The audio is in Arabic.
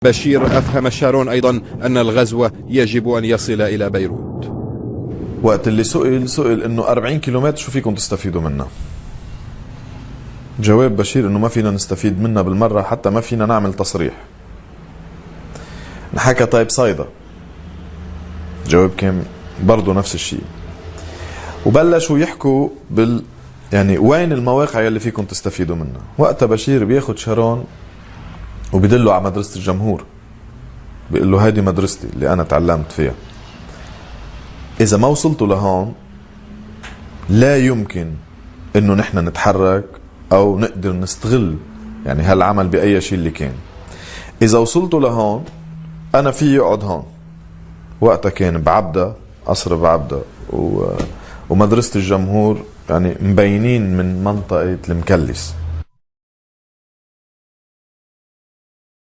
بشير أفهم شارون أيضا أن الغزو يجب أن يصل إلى بيروت. وقت اللي سئل انه 40 كيلومتر شو فيكم تستفيدوا منها؟ جواب بشير انه ما فينا نستفيد منها بالمرة، حتى ما فينا نعمل تصريح. نحكى طيب صيدا، جواب كان برضو نفس الشيء. وبلشوا يحكوا يعني وين المواقع اللي فيكم تستفيدوا منها. وقتها بشير بياخد شارون وبيدله على مدرسة الجمهور، بيقول له هذه مدرستي اللي أنا تعلمت فيها، إذا ما وصلتوا لهون لا يمكن إنه نحن نتحرك أو نقدر نستغل يعني هالعمل بأي شيء اللي كان. إذا وصلتوا لهون أنا في أقعد هون. وقتها كان بعبدة، قصر بعبدة ومدرسة الجمهور يعني مبينين من منطقة المكلس.